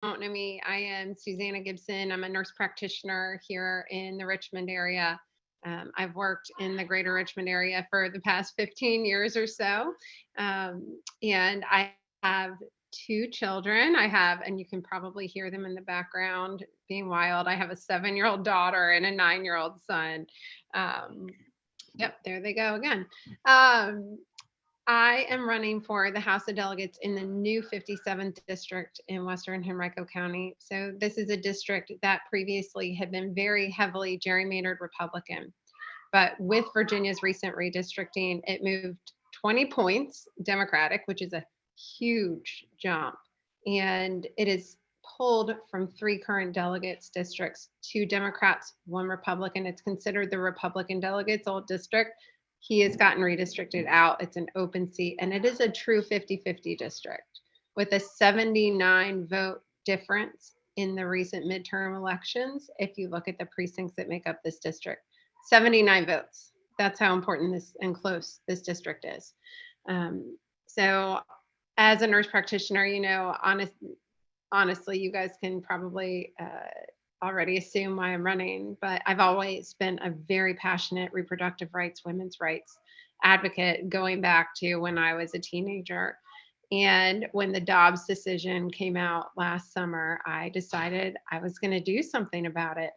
don't know me, I am Susanna Gibson. I'm a nurse practitioner here in the Richmond area. I've worked in the greater Richmond area for the past 15 years or so. And I have two children. And you can probably hear them in the background being wild. I have a 7-year-old daughter and a 9-year-old son. Um, yep, there they go again. Um, I am running for the House of Delegates in the new 57th district in Western Henrico County. So this is a district that previously had been very heavily gerrymandered Republican. But with Virginia's recent redistricting, it moved 20 points Democratic, which is a huge jump. And it is pulled from three current delegates districts, two Democrats, one Republican. It's considered the Republican delegates old district. He has gotten redistricted out. It's an open seat, and it is a true 50-50 district with a 79 vote difference in the recent midterm elections. If you look at the precincts that make up this district, 79 votes. That's how important this and close this district is. So as a nurse practitioner, honestly, you guys can probably already assume why I'm running, but I've always been a very passionate reproductive rights, women's rights advocate going back to when I was a teenager. And when the Dobbs decision came out last summer, I decided I was going to do something about it.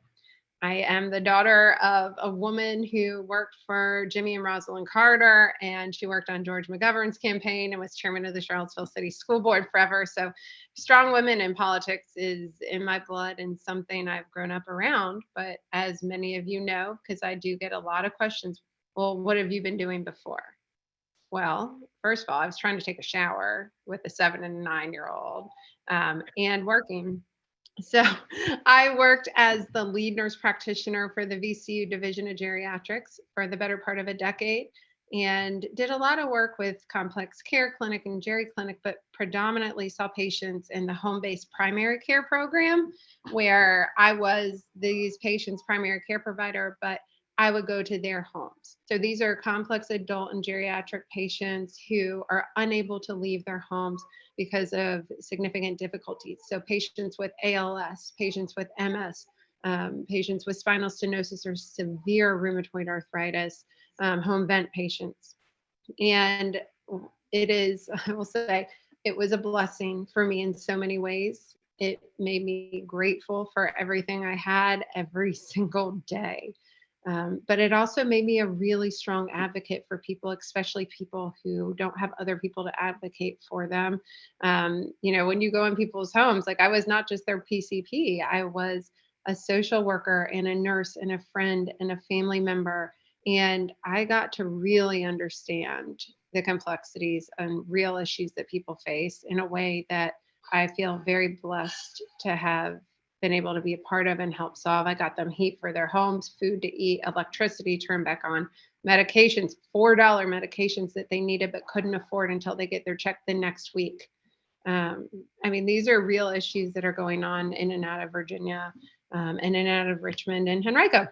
I am the daughter of a woman who worked for Jimmy and Rosalind Carter, and she worked on George McGovern's campaign and was chairman of the Charlottesville City School Board forever. So strong women in politics is in my blood and something I've grown up around. But as many of you know, because I do get a lot of questions, well, what have you been doing before? Well, first of all, I was trying to take a shower with a 7 and a 9-year-old and working. So I worked as the lead nurse practitioner for the VCU Division of Geriatrics for the better part of a decade and did a lot of work with complex care clinic and geri clinic, but predominantly saw patients in the home-based primary care program where I was these patients' primary care provider, but I would go to their homes. So these are complex adult and geriatric patients who are unable to leave their homes because of significant difficulties. So patients with ALS, patients with MS, patients with spinal stenosis or severe rheumatoid arthritis, home vent patients. And it is, I will say, it was a blessing for me in so many ways. It made me grateful for everything I had every single day. But it also made me a really strong advocate for people, especially people who don't have other people to advocate for them. When you go in people's homes, like I was not just their PCP, I was a social worker and a nurse and a friend and a family member. And I got to really understand the complexities and real issues that people face in a way that I feel very blessed to have been able to be a part of and help solve. I got them heat for their homes, food to eat, electricity turned back on, medications, $4 medications that they needed but couldn't afford until they get their check the next week. These are real issues that are going on in and out of Virginia and in and out of Richmond and Henrico.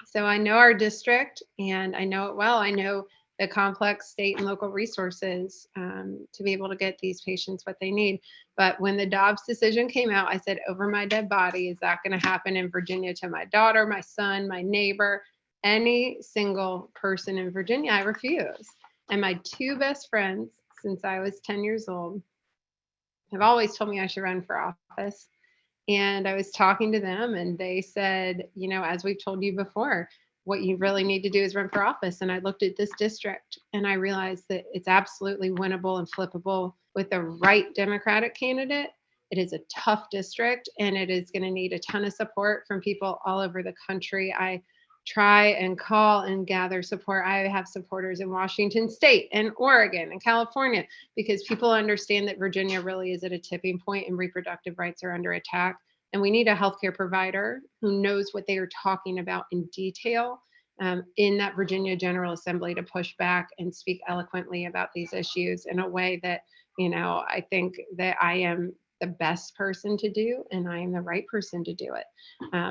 So I know our district and I know it well. I know the complex state and local resources to be able to get these patients what they need. But when the Dobbs decision came out, I said, over my dead body, is that going to happen in Virginia to my daughter, my son, my neighbor, any single person in Virginia? I refuse. And my two best friends since I was 10 years old have always told me I should run for office. And I was talking to them and they said, as we've told you before, what you really need to do is run for office. And I looked at this district and I realized that it's absolutely winnable and flippable with the right Democratic candidate. It is a tough district and it is going to need a ton of support from people all over the country. I try and call and gather support. I have supporters in Washington State and Oregon and California because people understand that Virginia really is at a tipping point and reproductive rights are under attack. And we need a healthcare provider who knows what they are talking about in detail in that Virginia General Assembly to push back and speak eloquently about these issues in a way that, I think that I am the best person to do and I am the right person to do it.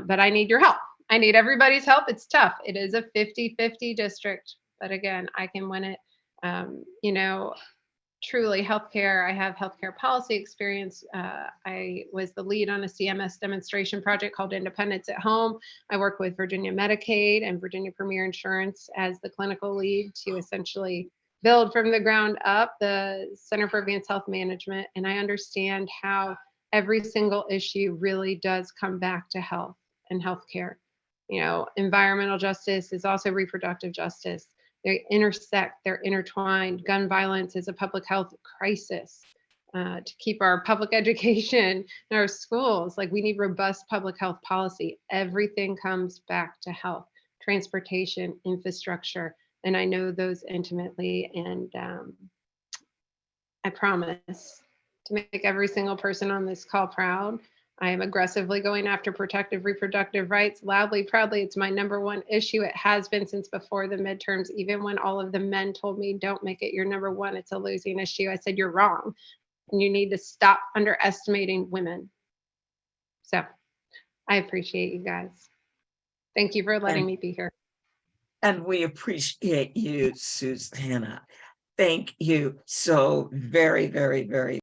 But I need your help. I need everybody's help. It's tough. It is a 50-50 district, but again, I can win it. truly healthcare. I have healthcare policy experience. I was the lead on a CMS demonstration project called Independence at Home. I work with Virginia Medicaid and Virginia Premier Insurance as the clinical lead to essentially build from the ground up the Center for Advanced Health Management. And I understand how every single issue really does come back to health and healthcare. Environmental justice is also reproductive justice. They intersect, they're intertwined. Gun violence is a public health crisis. To keep our public education in our schools, like we need robust public health policy. Everything comes back to health, transportation, infrastructure, and I know those intimately. And I promise to make every single person on this call proud. I am aggressively going after protective reproductive rights loudly, proudly. It's my number one issue. It has been since before the midterms. Even when all of the men told me, don't make it your number one, it's a losing issue, I said, you're wrong. And you need to stop underestimating women. So I appreciate you guys. Thank you for letting And, me be here. and we appreciate you, Susanna. Thank you so very, very, very